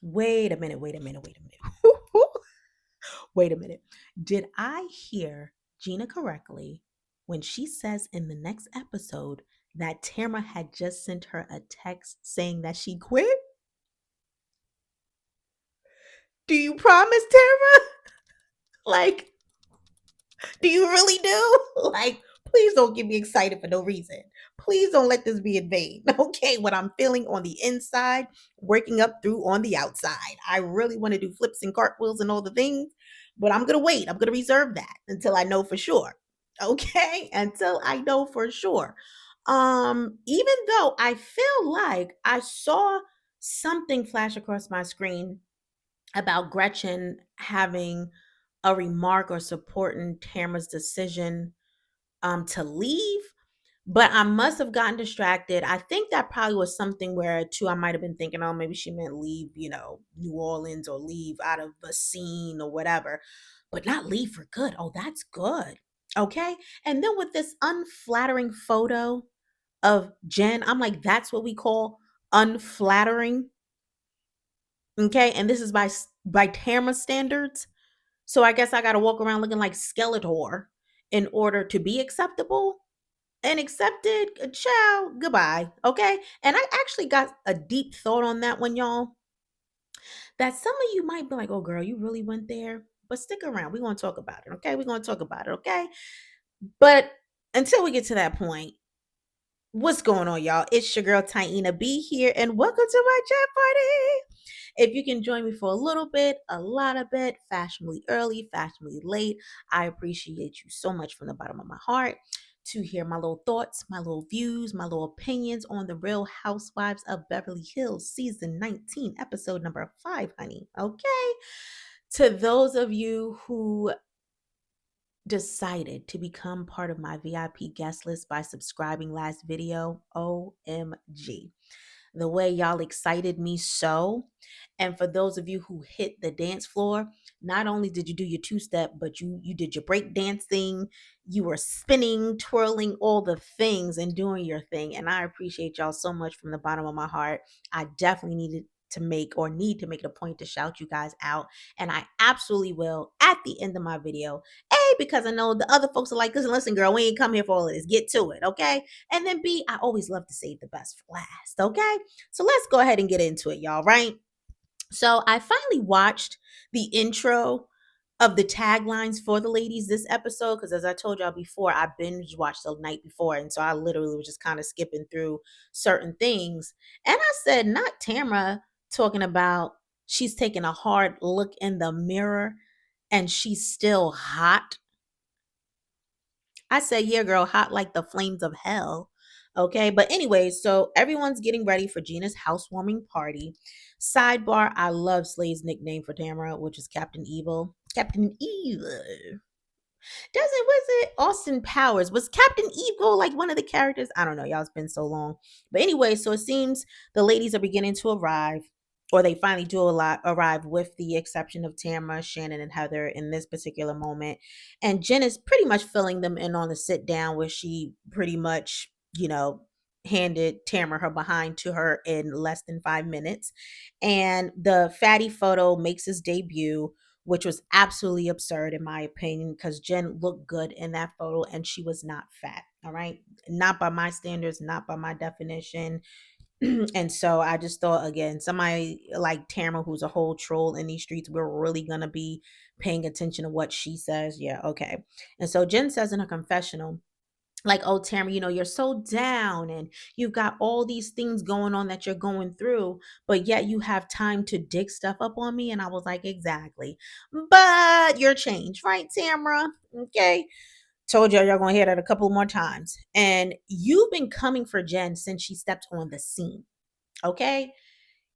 Wait a minute, wait a minute, wait a minute. Wait a minute. Did I hear Gina correctly when she says in the next episode that Tamara had just sent her a text saying that she quit? Do you promise, Tamara? Like, do you really do? Like, please don't get me excited for no reason. Please don't let this be in vain. Okay, what I'm feeling on the inside, working up through on the outside. I really want to do flips and cartwheels and all the things, but I'm gonna wait. I'm gonna reserve that until I know for sure. Okay, until I know for sure. Even though I feel like I saw something flash across my screen about Gretchen having a remark or supporting Tamara's decision to leave, but I must have gotten distracted. I think that probably was something where too I might have been thinking, oh, maybe she meant leave, New Orleans or leave out of the scene or whatever, but not leave for good. Oh, that's good. Okay. And then with this unflattering photo of Jen, I'm like, that's what we call unflattering. Okay. And this is by Tamara standards. So I guess I got to walk around looking like Skeletor in order to be acceptable and accepted. Ciao, goodbye. Okay. And I actually got a deep thought on that one, y'all. That some of you might be like, oh, girl, you really went there. But stick around. We're going to talk about it. Okay. We're going to talk about it. Okay. But until we get to that point, what's going on, y'all? It's your girl, Taina B here, and welcome to my chat party. If you can join me for a little bit, a lot of bit, fashionably early, fashionably late, I appreciate you so much from the bottom of my heart to hear my little thoughts, my little views, my little opinions on the Real Housewives of Beverly Hills, season 19, episode number 5, honey. Okay. To those of you who decided to become part of my VIP guest list by subscribing last video, OMG. The way y'all excited me so. And for those of you who hit the dance floor, not only did you do your two-step, but you did your break dancing, you were spinning, twirling, all the things and doing your thing. And I appreciate y'all so much from the bottom of my heart. I definitely need to make it a point to shout you guys out. And I absolutely will at the end of my video. A, because I know the other folks are like, listen, girl, we ain't come here for all of this. Get to it, okay? And then B, I always love to save the best for last, okay? So let's go ahead and get into it, y'all, right? So I finally watched the intro of the taglines for the ladies this episode because, as I told y'all before, I binge watched the night before, and so I literally was just kind of skipping through certain things. And I said, not Tamra talking about she's taking a hard look in the mirror and she's still hot. I said, yeah, girl, hot like the flames of hell. Okay. But anyway, so everyone's getting ready for Gina's housewarming party. Sidebar, I love Slade's nickname for Tamara, which is Captain Evil. Captain Evil. Was it Austin Powers? Was Captain Evil like one of the characters? I don't know. Y'all, it's been so long. But anyway, so it seems the ladies are beginning to arrive, or they finally do arrive, with the exception of Tamara, Shannon, and Heather in this particular moment. And Jen is pretty much filling them in on the sit down where she pretty much, handed Tamara her behind to her in less than 5 minutes. And the fatty photo makes its debut, which was absolutely absurd in my opinion because Jen looked good in that photo and she was not fat. All right. Not by my standards, not by my definition. And so I just thought, again, somebody like Tamara, who's a whole troll in these streets, we're really going to be paying attention to what she says. Yeah. Okay. And so Jen says in her confessional, like, oh, Tamara, you're so down and you've got all these things going on that you're going through, but yet you have time to dig stuff up on me. And I was like, exactly. But you're changed, right, Tamara? Okay. Told y'all going to hear that a couple more times. And you've been coming for Jen since she stepped on the scene. Okay.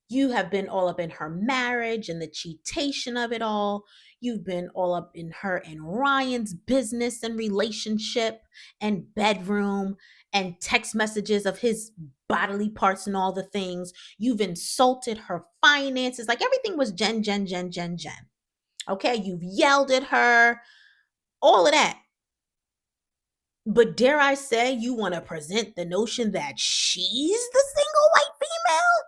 You have been all up in her marriage and the cheatation of it all. You've been all up in her and Ryan's business and relationship and bedroom and text messages of his bodily parts and all the things. You've insulted her finances. Like everything was Jen, Jen, Jen, Jen, Jen. Okay. You've yelled at her, all of that. But dare I say, you want to present the notion that she's the single white female?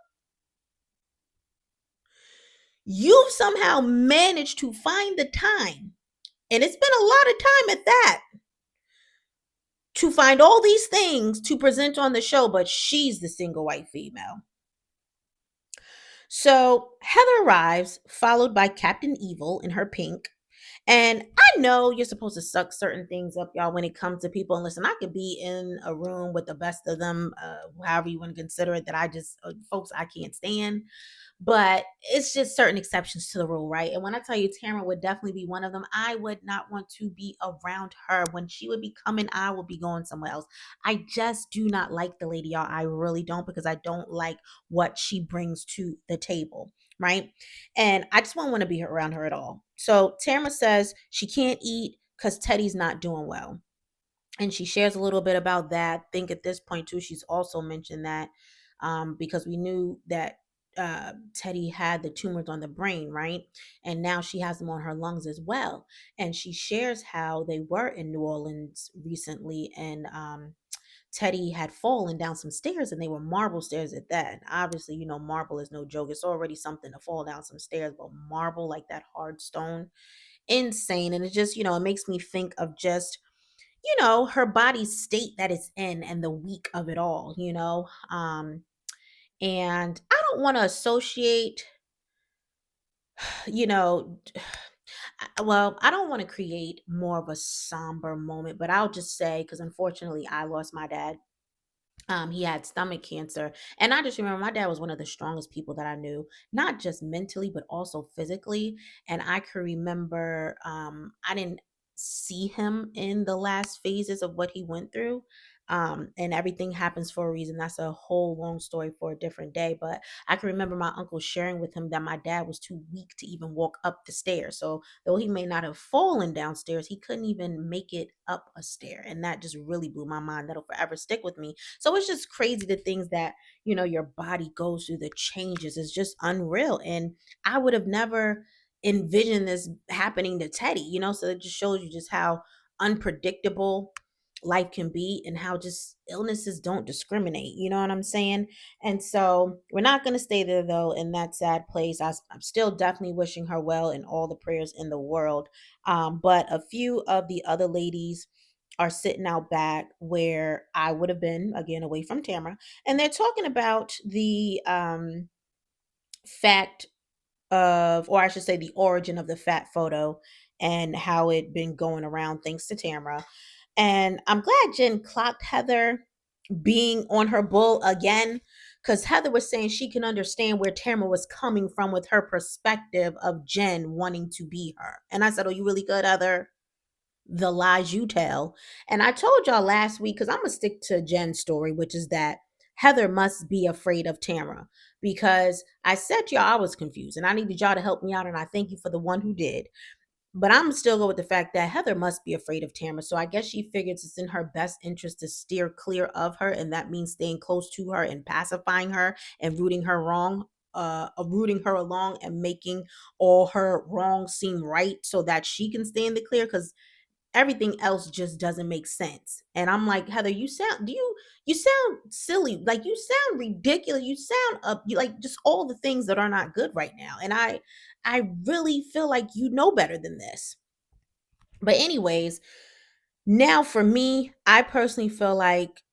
You've somehow managed to find the time, and it's been a lot of time at that, to find all these things to present on the show, but she's the single white female. So Heather arrives, followed by Captain Evil in her pink. And I know you're supposed to suck certain things up, y'all, when it comes to people. And listen, I could be in a room with the best of them, however you want to consider it, that I just, folks I can't stand. But it's just certain exceptions to the rule, right? And when I tell you Tamara would definitely be one of them, I would not want to be around her. When she would be coming, I would be going somewhere else. I just do not like the lady, y'all. I really don't, because I don't like what she brings to the table, right? And I just won't want to be around her at all. So Tamara says she can't eat because Teddy's not doing well. And she shares a little bit about that. I think at this point too, she's also mentioned that, because we knew that Teddy had the tumors on the brain, right? And now she has them on her lungs as well. And she shares how they were in New Orleans recently, and Teddy had fallen down some stairs, and they were marble stairs at that. And obviously, marble is no joke. It's already something to fall down some stairs, but marble, like that hard stone, insane. And it just, it makes me think of just, her body's state that it's in and the week of it all. And I don't want to associate, you know, well, I don't want to create more of a somber moment, but I'll just say, because unfortunately I lost my dad. He had stomach cancer. And I just remember my dad was one of the strongest people that I knew, not just mentally, but also physically. And I can remember, I didn't see him in the last phases of what he went through. And everything happens for a reason. That's a whole long story for a different day. But I can remember my uncle sharing with him that my dad was too weak to even walk up the stairs. So though he may not have fallen downstairs, he couldn't even make it up a stair. And that just really blew my mind. That'll forever stick with me. So it's just crazy, the things that, your body goes through, the changes. It's just unreal. And I would have never envisioned this happening to Teddy, so it just shows you just how unpredictable life can be, and how just illnesses don't discriminate. You know what I'm saying? And so we're not going to stay there, though, in that sad place. I'm still definitely wishing her well, and all the prayers in the world. But a few of the other ladies are sitting out back where I would have been, again, away from Tamara. And they're talking about the fact of, or I should say, the origin of the fat photo, and how it been going around thanks to Tamara. And I'm glad Jen clocked Heather being on her bull again, because Heather was saying she can understand where Tamara was coming from with her perspective of Jen wanting to be her. And I said, "Oh, you really good, Heather? The lies you tell." And I told y'all last week, because I'm gonna stick to Jen's story, which is that Heather must be afraid of Tamara, because I said to y'all I was confused and I needed y'all to help me out, and I thank you for the one who did. But I'm still go with the fact that Heather must be afraid of Tamara. So I guess she figures it's in her best interest to steer clear of her, and that means staying close to her and pacifying her and rooting her along and making all her wrongs seem right, so that she can stay in the clear, because everything else just doesn't make sense. And I'm like, Heather, you sound silly, like you sound ridiculous, you sound up, you like just all the things that are not good right now. And I really feel like you know better than this. But anyways, now for me, I personally feel like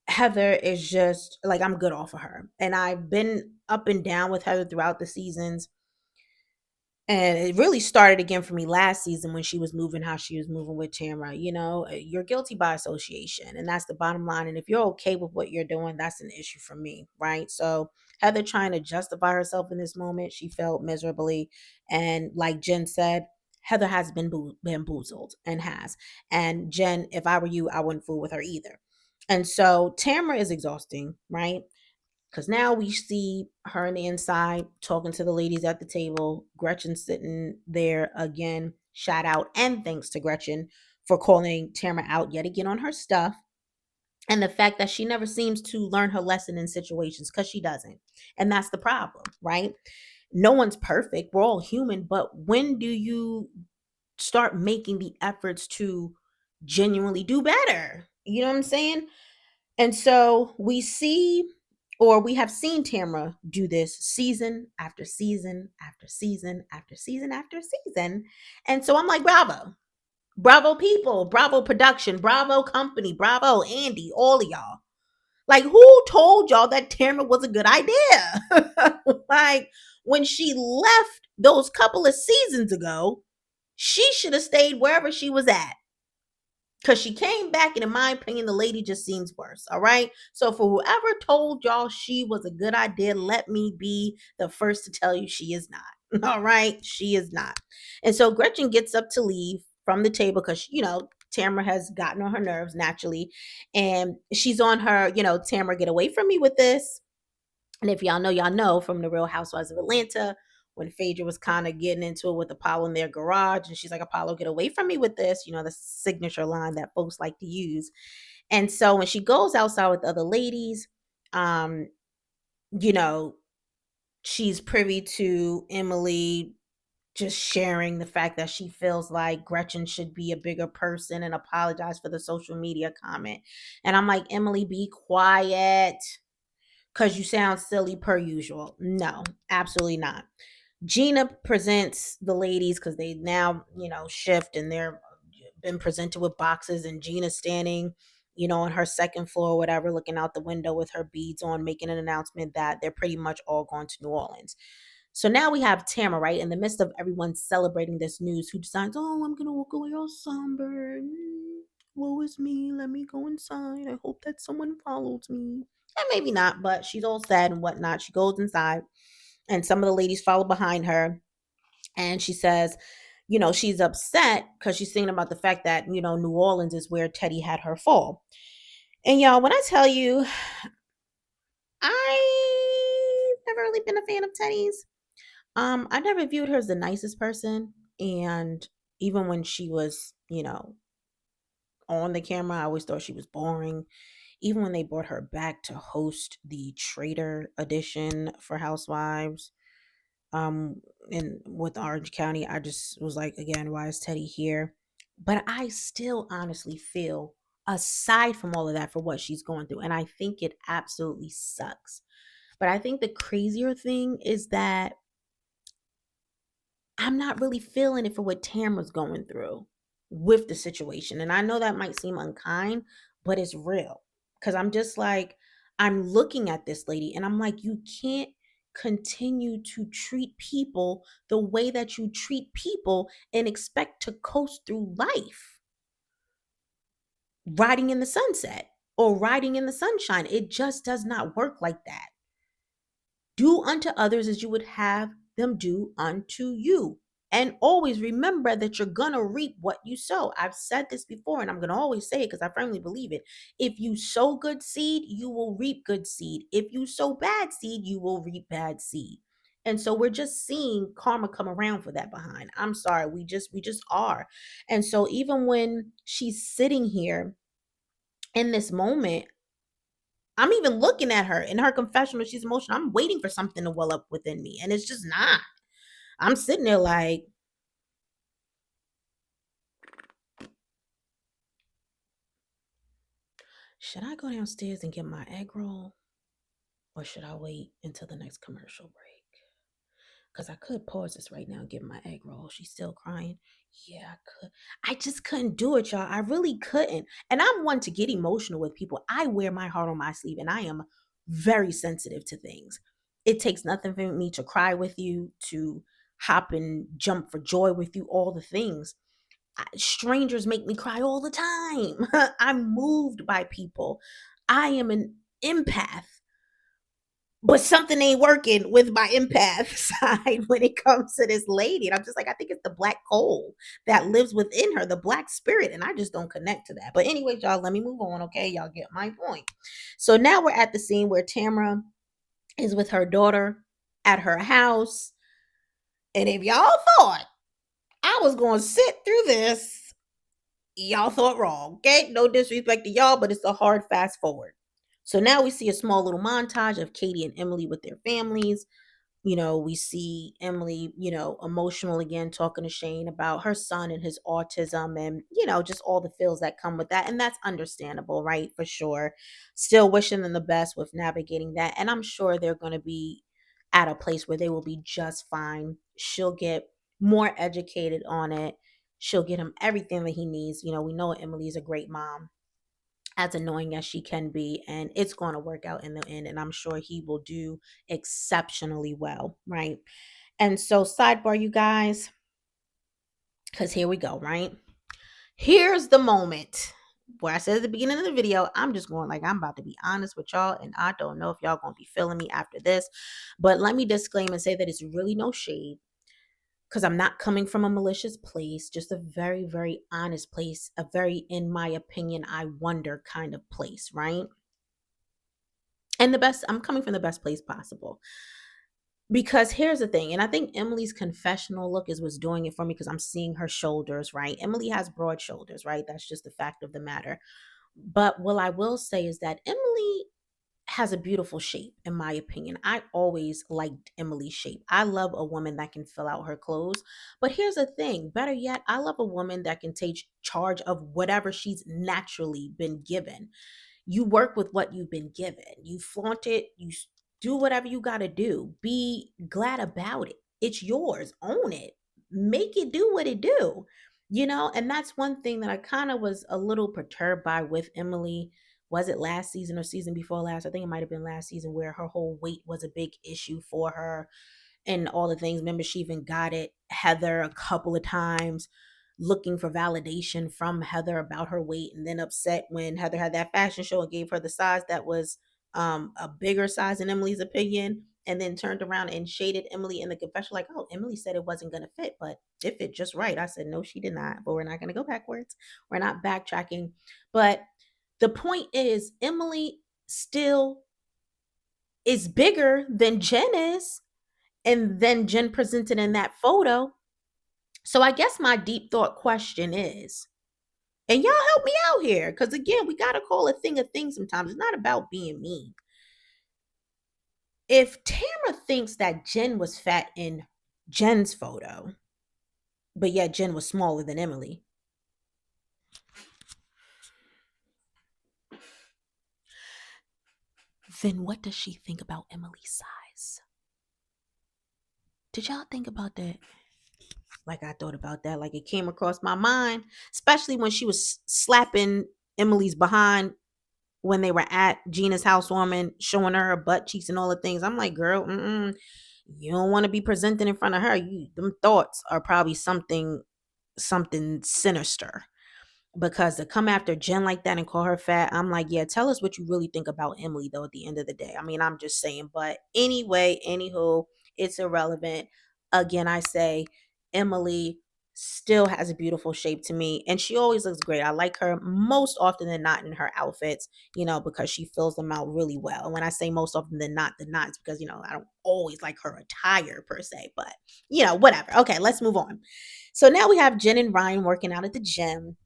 Heather is just like, I'm good off of her. And I've been up and down with Heather throughout the seasons. And it really started again for me last season when she was moving how she was moving with Tamara. You're guilty by association, and that's the bottom line. And if you're okay with what you're doing, that's an issue for me, right? So Heather trying to justify herself in this moment, she felt miserably. And like Jen said, Heather has been bamboozled and has. And Jen, if I were you, I wouldn't fool with her either. And so Tamara is exhausting, right? Because now we see her on the inside talking to the ladies at the table. Gretchen sitting there again. Shout out and thanks to Gretchen for calling Tamara out yet again on her stuff. And the fact that she never seems to learn her lesson in situations, because she doesn't. And that's the problem, right? No one's perfect. We're all human. But when do you start making the efforts to genuinely do better? You know what I'm saying? And so we see or we have seen Tamra do this season after season after season after season after season. And so I'm like, bravo. Bravo, people. Bravo, production. Bravo, company. Bravo, Andy. All of y'all. Like, who told y'all that Tamra was a good idea? Like, when she left those couple of seasons ago, she should have stayed wherever she was at. Because she came back, and in my opinion, the lady just seems worse. All right. So, for whoever told y'all she was a good idea, let me be the first to tell you she is not. All right. She is not. And so Gretchen gets up to leave from the table because, Tamra has gotten on her nerves naturally. And she's on her, Tamra, get away from me with this. And if y'all know from the Real Housewives of Atlanta, when Phaedra was kind of getting into it with Apollo in their garage, and she's like, Apollo, get away from me with this, the signature line that folks like to use. And so when she goes outside with other ladies, um, you know, she's privy to Emily just sharing the fact that she feels like Gretchen should be a bigger person and apologize for the social media comment. And I'm like, Emily, be quiet because you sound silly per usual. No, absolutely not. Gina presents the ladies because they now, shift and they're been presented with boxes, and Gina's standing, on her second floor or whatever, looking out the window with her beads on, making an announcement that they're pretty much all going to New Orleans. So now we have Tamara, right, in the midst of everyone celebrating this news, who decides, oh, I'm going to walk away all somber. Woe is me. Let me go inside. I hope that someone follows me. And maybe not, but she's all sad and whatnot. She goes inside, and some of the ladies follow behind her. And she says, she's upset because she's thinking about the fact that, New Orleans is where Teddy had her fall. And y'all, when I tell you, I've never really been a fan of Teddy's. I never viewed her as the nicest person. And even when she was, on the camera, I always thought she was boring. Even when they brought her back to host the Trader edition for Housewives, in with Orange County, I just was like, again, why is Teddy here? But I still honestly feel, aside from all of that, for what she's going through, and I think it absolutely sucks. But I think the crazier thing is that I'm not really feeling it for what Tamara's going through with the situation. And I know that might seem unkind, but it's real. Because I'm just like, I'm looking at this lady and I'm like, you can't continue to treat people the way that you treat people and expect to coast through life riding in the sunset or riding in the sunshine. It just does not work like that. Do unto others as you would have them do unto you. And always remember that you're going to reap what you sow. I've said this before, and I'm going to always say it because I firmly believe it. If you sow good seed, you will reap good seed. If you sow bad seed, you will reap bad seed. And so we're just seeing karma come around for that behind. I'm sorry, we just are. And so even when she's sitting here in this moment, I'm even looking at her in her confessional. She's emotional. I'm waiting for something to well up within me, and it's just not. I'm sitting there like, should I go downstairs and get my egg roll, or should I wait until the next commercial break? Because I could pause this right now and give my egg roll. She's still crying. Yeah, I could. I just couldn't do it, y'all. I really couldn't. And I'm one to get emotional with people. I wear my heart on my sleeve, and I am very sensitive to things. It takes nothing for me to cry with you, to hop and jump for joy with you, all the things. Strangers make me cry all the time. I'm moved by people. I am an empath, but something ain't working with my empath side when it comes to this lady. And I'm just like, I think it's the black coal that lives within her, the black spirit. And I just don't connect to that. But anyway, y'all, let me move on. Okay. Y'all get my point. So now we're at the scene where Tamra is with her daughter at her house. And if y'all thought I was going to sit through this, y'all thought wrong. Okay. No disrespect to y'all, but it's a hard fast forward. So now we see a small little montage of Katie and Emily with their families. We see Emily, emotional again, talking to Shane about her son and his autism and, just all the feels that come with that. And that's understandable, right? For sure. Still wishing them the best with navigating that. And I'm sure they're going to be at a place where they will be just fine. She'll get more educated on it. She'll get him everything that he needs. We know Emily's a great mom, as annoying as she can be, and it's going to work out in the end, and I'm sure he will do exceptionally well, right? And so, sidebar, you guys, because here we go, right? Here's the moment where I said at the beginning of the video, I'm just going like, I'm about to be honest with y'all, and I don't know if y'all gonna be feeling me after this, but let me disclaim and say that it's really no shade, because I'm not coming from a malicious place, just a very, very honest place, a very, in my opinion, I wonder kind of place, right? And I'm coming from the best place possible. Because here's the thing, and I think Emily's confessional look is what's doing it for me, because I'm seeing her shoulders, right? Emily has broad shoulders, right? That's just the fact of the matter. But what I will say is that Emily has a beautiful shape, in my opinion. I always liked Emily's shape. I love a woman that can fill out her clothes. But here's the thing, better yet, I love a woman that can take charge of whatever she's naturally been given. You work with what you've been given. You flaunt it. Do whatever you got to do. Be glad about it. It's yours. Own it. Make it do what it do. And that's one thing that I kind of was a little perturbed by with Emily. Was it last season or season before last? I think it might have been last season, where her whole weight was a big issue for her and all the things. Remember, she even got it Heather a couple of times, looking for validation from Heather about her weight, and then upset when Heather had that fashion show and gave her the size that was a bigger size in Emily's opinion, and then turned around and shaded Emily in the confession like, oh, Emily said it wasn't going to fit, but it fit just right. I said, no, she did not, but we're not going to go backwards. We're not backtracking. But the point is, Emily still is bigger than Jen is, and then Jen presented in that photo. So I guess my deep thought question is, and y'all help me out here, because again, we got to call a thing sometimes. It's not about being mean. If Tamra thinks that Jen was fat in Jen's photo, but yet Jen was smaller than Emily, then what does she think about Emily's size? Did y'all think about that? Like I thought about that, like it came across my mind, especially when she was slapping Emily's behind when they were at Gina's housewarming, showing her butt cheeks and all the things. I'm like, girl, you don't want to be presenting in front of her. Them thoughts are probably something sinister, because to come after Jen like that and call her fat, I'm like, yeah, tell us what you really think about Emily, though, at the end of the day. I mean, I'm just saying. But anyway, anywho, it's irrelevant. Again, I say Emily still has a beautiful shape to me, and she always looks great. I like her most often than not in her outfits, because she fills them out really well. And when I say most often than not, it's because, I don't always like her attire per se, but, whatever. Okay, let's move on. So now we have Jen and Ryan working out at the gym.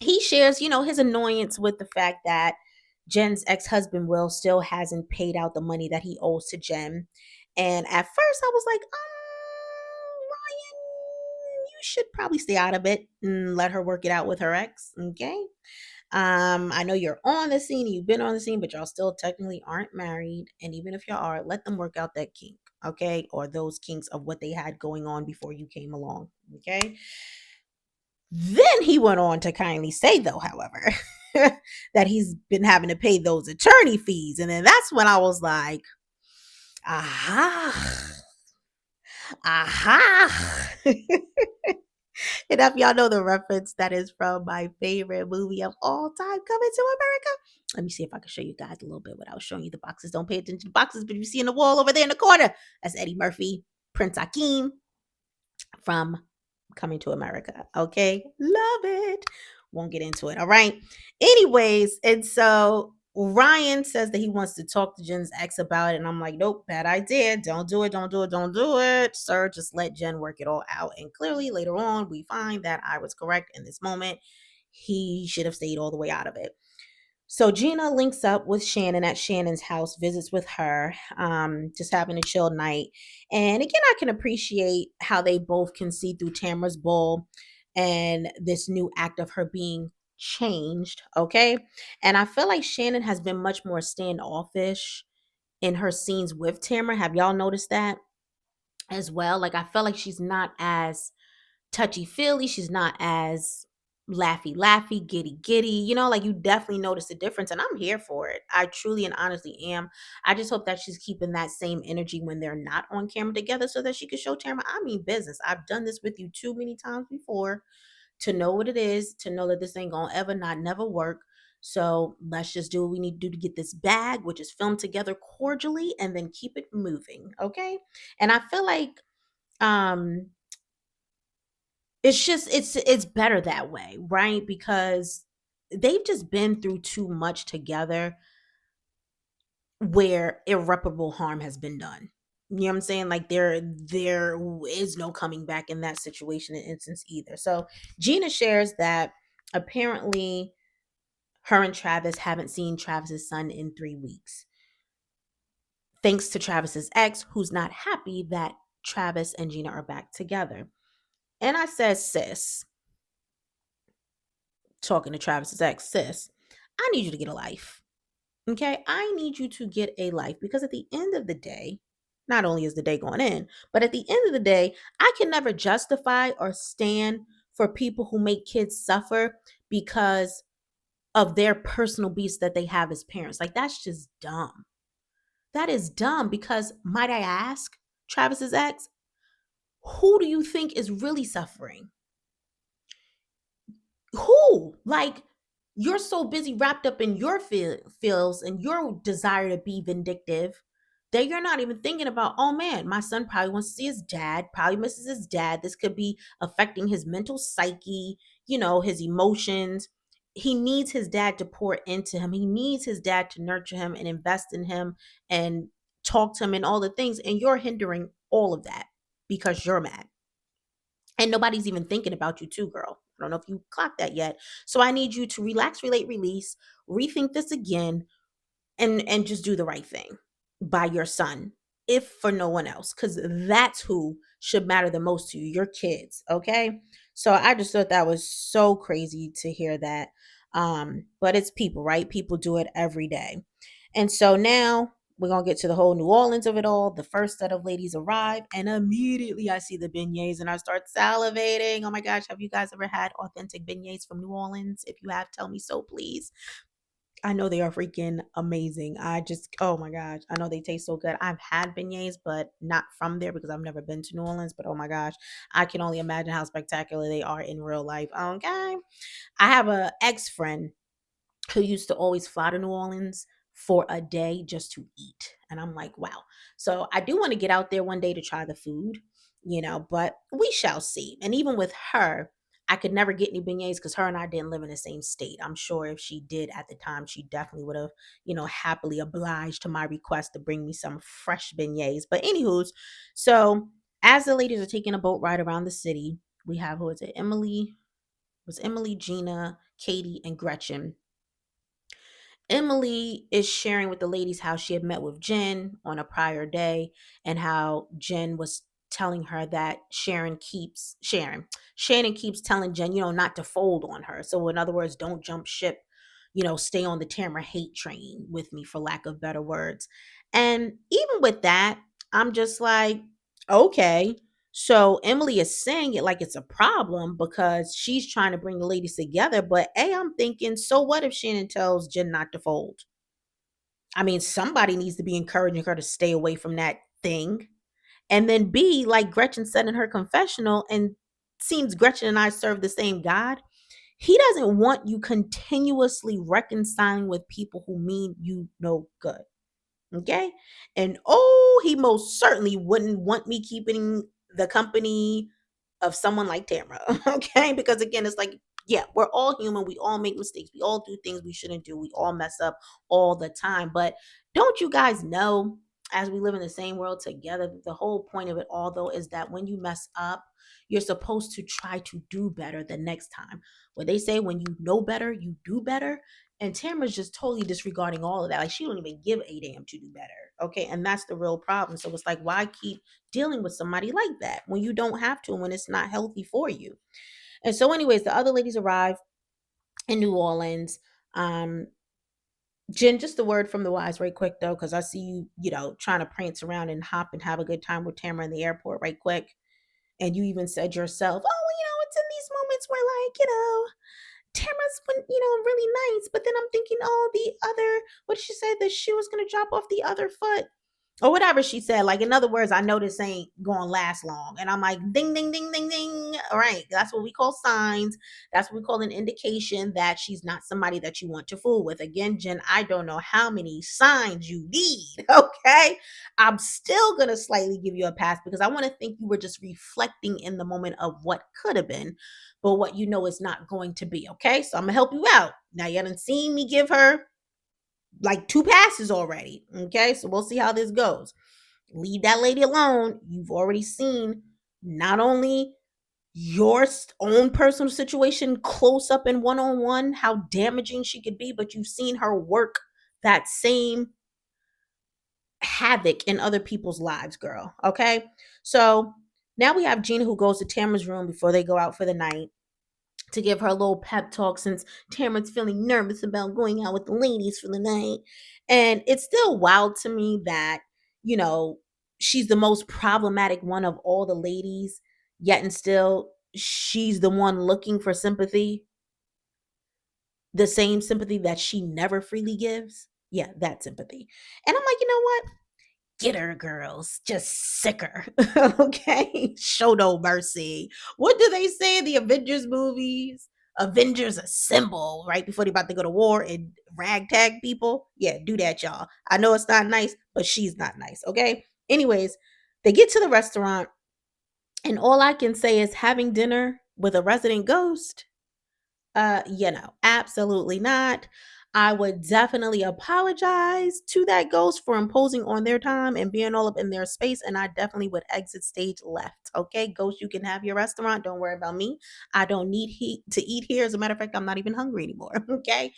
He shares, his annoyance with the fact that Jen's ex-husband Will still hasn't paid out the money that he owes to Jen. And at first I was like, Ryan, you should probably stay out of it and let her work it out with her ex. Okay. I know you're on the scene, you've been on the scene, but y'all still technically aren't married. And even if y'all are, let them work out that kink, okay? Or those kinks of what they had going on before you came along. Okay. Then he went on to kindly say, though, however, that he's been having to pay those attorney fees. And then that's when I was like, aha, aha. And if y'all know the reference, that is from my favorite movie of all time, Coming to America. Let me see if I can show you guys a little bit without showing you the boxes. Don't pay attention to the boxes, but you see in the wall over there in the corner, that's Eddie Murphy, Prince Akeem from Coming to America. Okay. Love it. Won't get into it. All right. Anyways, and so Ryan says that he wants to talk to Jen's ex about it. And I'm like, nope, bad idea. Don't do it. Don't do it. Don't do it. Sir, just let Jen work it all out. And clearly later on, we find that I was correct in this moment. He should have stayed all the way out of it. So Gina links up with Shannon at Shannon's house, visits with her, just having a chill night. And again, I can appreciate how they both can see through Tamra's bull and this new act of her being changed. Okay. And I feel like Shannon has been much more standoffish in her scenes with Tamra. Have y'all noticed that as well? Like, I feel like she's not as touchy feely. She's not as laughy, giddy. Like, you definitely notice the difference, and I'm here for it. I truly and honestly am. I just hope that she's keeping that same energy when they're not on camera together so that she can show Tamara, I mean business. I've done this with you too many times before to know what it is, to know that this ain't gonna ever not never work. So let's just do what we need to do to get this bag, which is filmed together cordially and then keep it moving. Okay. And I feel like um it's better that way, right? Because they've just been through too much together where irreparable harm has been done. You know what I'm saying? Like, there is no coming back in that situation and instance either. So Gina shares that apparently her and Travis haven't seen Travis's son in 3 weeks. Thanks to Travis's ex, who's not happy that Travis and Gina are back together. And I said, sis, talking to Travis's ex, sis, I need you to get a life. Okay. I need you to get a life because at the end of the day, not only is the day going in, but at the end of the day, I can never justify or stand for people who make kids suffer because of their personal beefs that they have as parents. Like, that's just dumb. That is dumb because, might I ask, Travis's ex, who do you think is really suffering? Who? Like, you're so busy wrapped up in your feels and your desire to be vindictive that you're not even thinking about, oh man, my son probably wants to see his dad, probably misses his dad. This could be affecting his mental psyche, his emotions. He needs his dad to pour into him. He needs his dad to nurture him and invest in him and talk to him and all the things. And you're hindering all of that because you're mad. And nobody's even thinking about you too, girl. I don't know if you clocked that yet. So I need you to relax, relate, release, rethink this again, and just do the right thing by your son, if for no one else, because that's who should matter the most to you, your kids. Okay. So I just thought that was so crazy to hear that. But it's people, right? People do it every day. And so now we're gonna get to the whole New Orleans of it all. The first set of ladies arrive, and immediately I see the beignets and I start salivating. Oh my gosh, have you guys ever had authentic beignets from New Orleans? If you have, tell me so, please. I know they are freaking amazing. Oh my gosh, I know they taste so good. I've had beignets, but not from there because I've never been to New Orleans. But oh my gosh, I can only imagine how spectacular they are in real life. Okay. I have a ex friend who used to always fly to New Orleans for a day just to eat. And I'm like, wow. So I do want to get out there one day to try the food, but we shall see. And even with her, I could never get any beignets because her and I didn't live in the same state. I'm sure if she did at the time, she definitely would have, happily obliged to my request to bring me some fresh beignets. But anywho's, so as the ladies are taking a boat ride around the city, we have, who is it? Emily, Gina, Katie, and Gretchen. Emily is sharing with the ladies how she had met with Jen on a prior day and how Jen was telling her that Shannon keeps telling Jen, not to fold on her. So in other words, don't jump ship, stay on the Tamara hate train with me, for lack of better words. And even with that, I'm just like, okay. So Emily is saying it like it's a problem because she's trying to bring the ladies together. But I'm thinking, so what if Shannon tells Jen not to fold? I mean, somebody needs to be encouraging her to stay away from that thing. And then B, like Gretchen said in her confessional, and seems Gretchen and I serve the same God. He doesn't want you continuously reconciling with people who mean you no good. Okay. And he most certainly wouldn't want me keeping the company of someone like Tamara. Okay. Because again, it's like, yeah, we're all human. We all make mistakes. We all do things we shouldn't do. We all mess up all the time. But don't you guys know, as we live in the same world together, the whole point of it all, though, is that when you mess up, you're supposed to try to do better the next time. When they say when you know better, you do better, And Tamara's just totally disregarding all of that. Like she don't even give a damn to do better. Okay. And that's the real problem. So it's like, why keep dealing with somebody like that when you don't have to, when it's not healthy for you? And so, anyways, the other ladies arrive in New Orleans. Um, Jen, just a word from the wise, right quick though, because I see you, trying to prance around and hop and have a good time with Tamara in the airport, right quick. And you even said yourself, oh, well, it's in these moments where, like, Tamara's been, really nice. But then I'm thinking, oh, the other, what did she say? The shoe was going to drop off the other foot or whatever she said. Like, in other words, I know this ain't going to last long. And I'm like, ding, ding, ding, ding, ding. All right. That's what we call signs. That's what we call an indication that she's not somebody that you want to fool with. Again, Jen, I don't know how many signs you need. Okay. I'm still going to slightly give you a pass because I want to think you were just reflecting in the moment of what could have been, but what you know is not going to be. Okay. So I'm going to help you out. Now, you haven't seen me give her like two passes already. Okay, so we'll see how this goes. Leave that lady alone. You've already seen not only your own personal situation close up and one on one, how damaging she could be, but you've seen her work that same havoc in other people's lives, girl. Okay, so now we have Gina who goes to Tamara's room before they go out for the night to give her a little pep talk since Tamara's feeling nervous about going out with the ladies for the night. And it's still wild to me that, you know, she's the most problematic one of all the ladies, yet and still she's the one looking for sympathy, the same sympathy that she never freely gives. Yeah, that sympathy. And I'm like, you know what? Get her, girls. Just sick her. Okay? Show no mercy. What do they say in the Avengers movies? Avengers assemble right before they about to go to war and ragtag people. Yeah, do that, y'all. I know it's not nice, but she's not nice. Okay? Anyways, they get to the restaurant, and all I can say is having dinner with a resident ghost, absolutely not. I would definitely apologize to that ghost for imposing on their time and being all up in their space. And I definitely would exit stage left. Okay, ghost, you can have your restaurant. Don't worry about me. I don't need heat to eat here. As a matter of fact, I'm not even hungry anymore. Okay.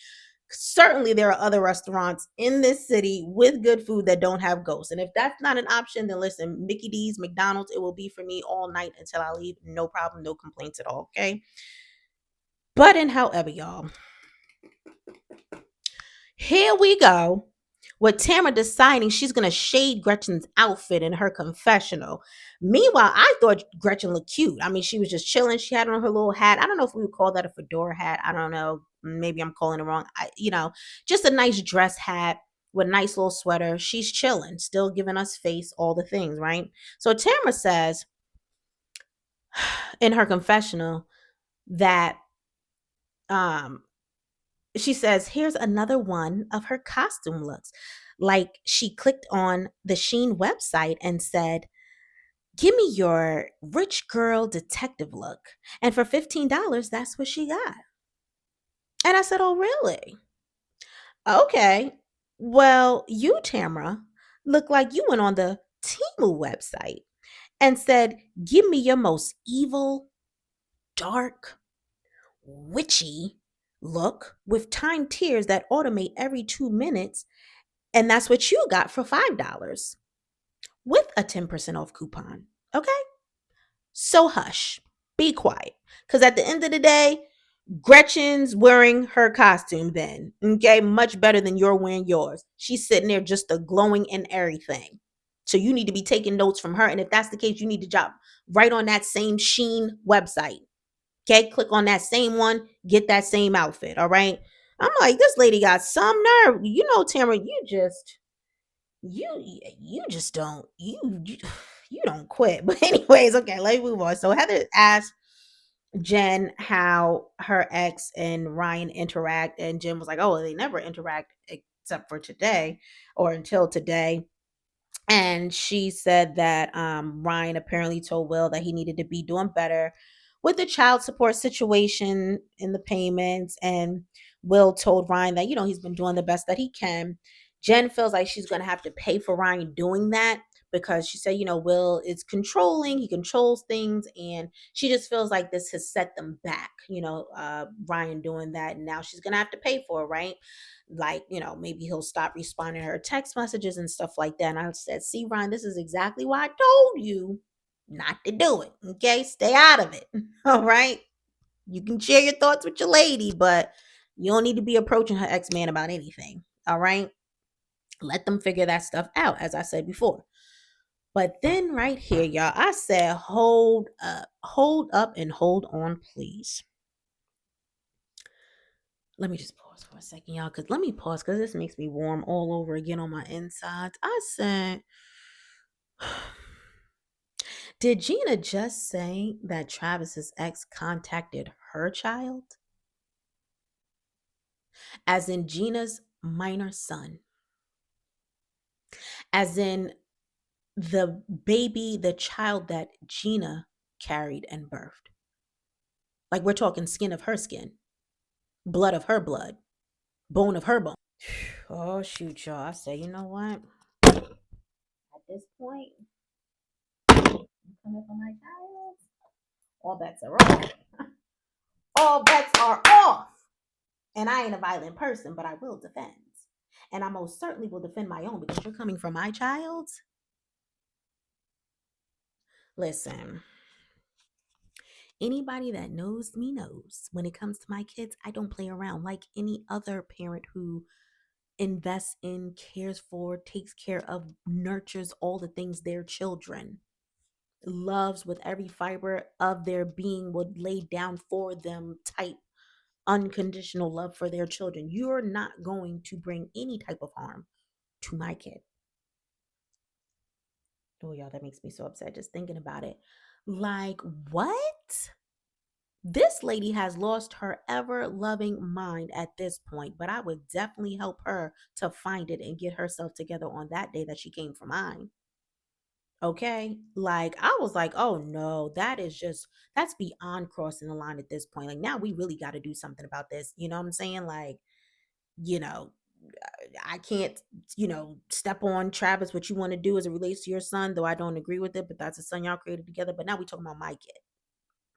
Certainly, there are other restaurants in this city with good food that don't have ghosts. And if that's not an option, then listen, Mickey D's, McDonald's, it will be for me all night until I leave. No problem, no complaints at all. Okay. But in however, y'all, here we go with Tamara deciding she's going to shade Gretchen's outfit in her confessional. Meanwhile, I thought Gretchen looked cute. I mean, she was just chilling. She had on her little hat. I don't know if we would call that a fedora hat. I don't know. Maybe I'm calling it wrong. Just a nice dress hat with a nice little sweater. She's chilling, still giving us face, all the things, right? So Tamara says in her confessional that um she says, here's another one of her costume looks. Like she clicked on the Sheen website and said, give me your rich girl detective look. And for $15, that's what she got. And I said, oh, really? Okay. Well, you, Tamara, look like you went on the Timu website and said, give me your most evil, dark, witchy look with timed tears that automate every 2 minutes. And that's what you got for $5 with a 10% off coupon. Okay? So hush. Be quiet. Because at the end of the day, Gretchen's wearing her costume then. Okay? Much better than you're wearing yours. She's sitting there just a glowing in everything. So you need to be taking notes from her. And if that's the case, you need to drop right on that same Sheen website. Okay? Click on that same one. Get that same outfit. All right? I'm like, this lady got some nerve. Tamara, you just don't you don't quit. But anyways, okay, let's move on. So Heather asked Jen how her ex and Ryan interact, and Jen was like, oh, they never interact except for today or until today. And she said that Ryan apparently told Will that he needed to be doing better with the child support situation in the payments. And Will told Ryan that, he's been doing the best that he can. Jen feels like she's going to have to pay for Ryan doing that. because she said, Will is controlling, he controls things, and she just feels like this has set them back, Ryan doing that, and now she's gonna have to pay for it, right? Like, maybe he'll stop responding to her text messages and stuff like that. And I said, see, Ryan, this is exactly why I told you not to do it. Okay, stay out of it. All right. You can share your thoughts with your lady, but you don't need to be approaching her ex-man about anything. All right. Let them figure that stuff out, as I said before. But then right here, y'all, I said, hold up and hold on, please. Let me just pause for a second, y'all, because let me pause because this makes me warm all over again on my insides. I said, did Gina just say that Travis's ex contacted her child? As in Gina's minor son? As in the baby, the child that Gina carried and birthed? Like, we're talking skin of her skin, blood of her blood, bone of her bone. Oh, shoot, y'all. I say, you know what? At this point, I'm coming for my child. All bets are off. All bets are off. And I ain't a violent person, but I will defend. And I most certainly will defend my own because you're coming for my child. Listen, anybody that knows me knows when it comes to my kids, I don't play around like any other parent who invests in, cares for, takes care of, nurtures all the things their children loves with every fiber of their being, would lay down for them type unconditional love for their children. You're not going to bring any type of harm to my kid. Oh, y'all, that makes me so upset just thinking about it. Like, what? This lady has lost her ever loving mind at this point, but I would definitely help her to find it and get herself together on that day that she came for mine. Okay. Like, I was like, oh no, that's beyond crossing the line at this point. Like, now we really got to do something about this. You know what I'm saying? Like, you know, I can't, step on Travis, what you want to do as it relates to your son, though I don't agree with it, but that's a son y'all created together. But now we talking about my kid.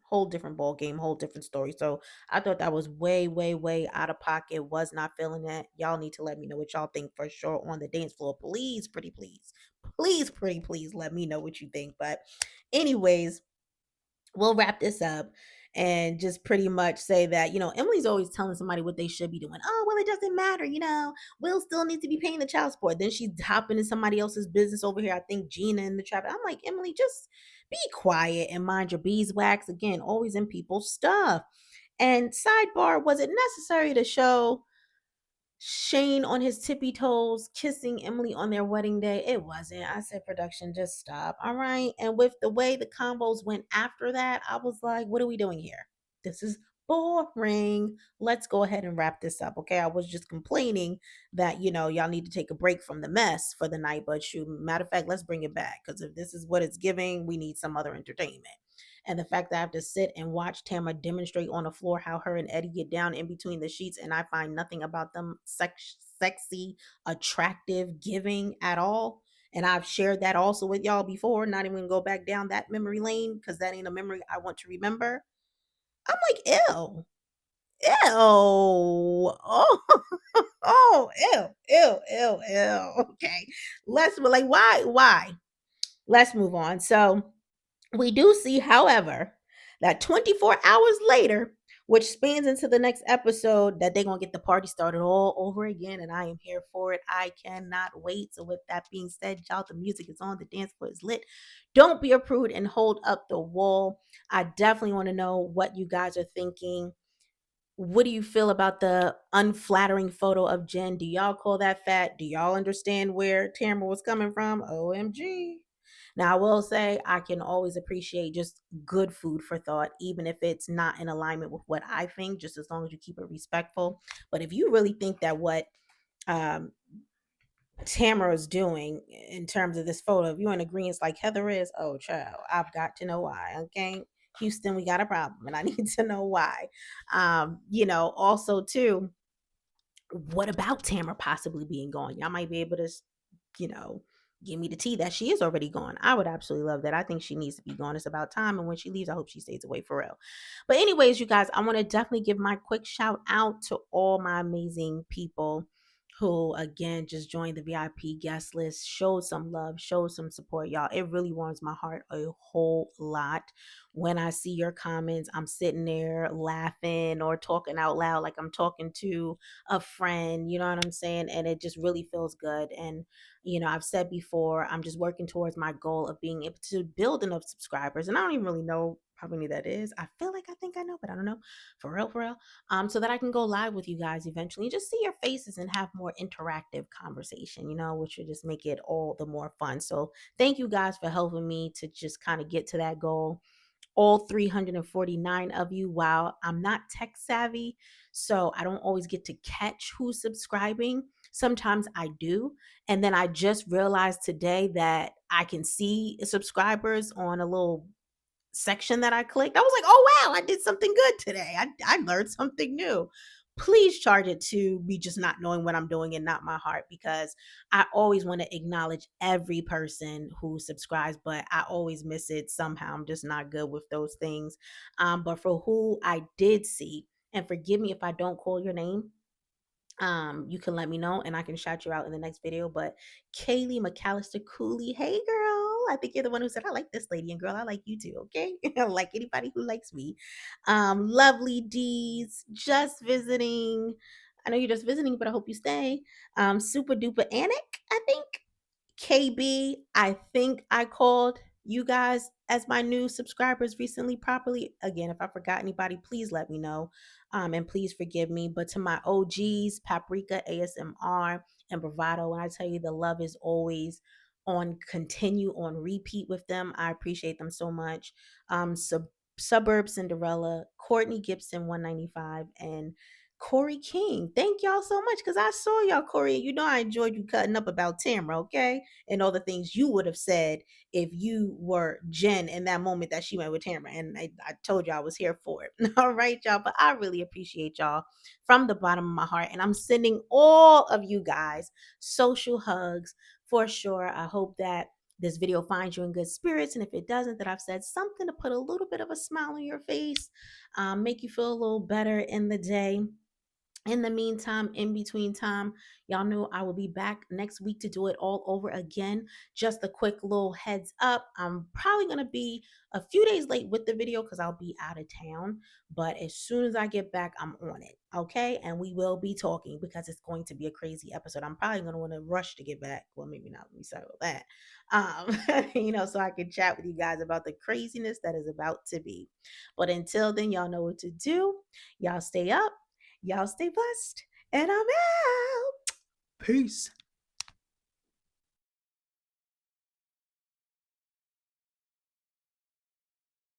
Whole different ball game, whole different story. So I thought that was way, way, way out of pocket. Was not feeling that. Y'all need to let me know what y'all think for sure on the dance floor. Please, pretty please. Please, pretty please let me know what you think. But anyways, we'll wrap this up and just pretty much say that, Emily's always telling somebody what they should be doing. Oh, well, it doesn't matter. Will still needs to be paying the child support. Then she's hopping in somebody else's business over here. I think Gina in the trap. I'm like, Emily, just be quiet and mind your beeswax. Again, always in people's stuff. And sidebar, was it necessary to show Shane on his tippy toes kissing Emily on their wedding day? It wasn't. I said, production, just stop. All right. And with the way the combos went after that, I was like, what are we doing here? This is boring. Let's go ahead and wrap this up. Okay. I was just complaining that, y'all need to take a break from the mess for the night. But shoot, matter of fact, let's bring it back. Because if this is what it's giving, we need some other entertainment. And the fact that I have to sit and watch Tamara demonstrate on the floor how her and Eddie get down in between the sheets, and I find nothing about them sexy, attractive, giving at all. And I've shared that also with y'all before. Not even gonna go back down that memory lane because that ain't a memory I want to remember. I'm like, ew, ew, oh, oh, ew, ew, ew, ew. Okay, why? Let's move on. So we do see, however, that 24 hours later, which spans into the next episode, that they're going to get the party started all over again. And I am here for it. I cannot wait. So, with that being said, y'all, the music is on, the dance floor is lit. Don't be a prude and hold up the wall. I definitely want to know what you guys are thinking. What do you feel about the unflattering photo of Jen? Do y'all call that fat? Do y'all understand where Tamara was coming from? OMG. Now, I will say I can always appreciate just good food for thought, even if it's not in alignment with what I think, just as long as you keep it respectful. But if you really think that what um, Tamara is doing in terms of this photo, if you're in agreement like Heather is, oh, child, I've got to know why. Okay. Houston, we got a problem and I need to know why. Also, too, what about Tamara possibly being gone? Y'all might be able to, you know, give me the tea that she is already gone. I would absolutely love that. I think she needs to be gone. It's about time. And when she leaves, I hope she stays away for real. But, anyways, you guys, I want to definitely give my quick shout out to all my amazing people who, again, just joined the VIP guest list, showed some love, showed some support, y'all. It really warms my heart a whole lot when I see your comments. I'm sitting there laughing or talking out loud like I'm talking to a friend, you know what I'm saying? And it just really feels good. And I've said before, I'm just working towards my goal of being able to build enough subscribers. And I don't even really know how many that is. I feel like I think I know, but I don't know. For real, for real. So that I can go live with you guys eventually and just see your faces and have more interactive conversation, which would just make it all the more fun. So thank you guys for helping me to just kind of get to that goal, all 349 of you. Wow, I'm not tech savvy, so I don't always get to catch who's subscribing. Sometimes I do. And then I just realized today that I can see subscribers on a little section that I clicked. I was like, oh, wow, I did something good today. I learned something new. Please charge it to me just not knowing what I'm doing and not my heart, because I always want to acknowledge every person who subscribes, but I always miss it somehow. I'm just not good with those things. But for who I did see, and forgive me if I don't call your name, you can let me know and I can shout you out in the next video. But Kaylee McAllister Cooley, hey girl, I think you're the one who said I like this lady, and girl, I like you too. Okay. I like anybody who likes me. Lovely D's, just visiting. I know you're just visiting, but I hope you stay. Super duper Anik, I think. KB, I think I called you guys as my new subscribers recently properly. Again, if I forgot anybody, please let me know. And please forgive me. But to my OGs, Paprika, ASMR, and Bravado, when I tell you the love is always on continue on repeat with them, I appreciate them so much. Suburb Cinderella, Courtney Gibson 195, and Corey King. Thank y'all so much, because I saw y'all, Corey. You know I enjoyed you cutting up about Tamra, okay? And all the things you would have said if you were Jen in that moment that she went with Tamra. And I told you I was here for it. All right, y'all. But I really appreciate y'all from the bottom of my heart. And I'm sending all of you guys social hugs for sure. I hope that this video finds you in good spirits. And if it doesn't, that I've said something to put a little bit of a smile on your face, make you feel a little better in the day. In the meantime, in between time, y'all know I will be back next week to do it all over again. Just a quick little heads up. I'm probably going to be a few days late with the video because I'll be out of town. But as soon as I get back, I'm on it. Okay. And we will be talking because it's going to be a crazy episode. I'm probably going to want to rush to get back. Well, maybe not. Let me settle that. So I can chat with you guys about the craziness that is about to be. But until then, y'all know what to do. Y'all stay up. Y'all stay blessed, and I'm out. Peace.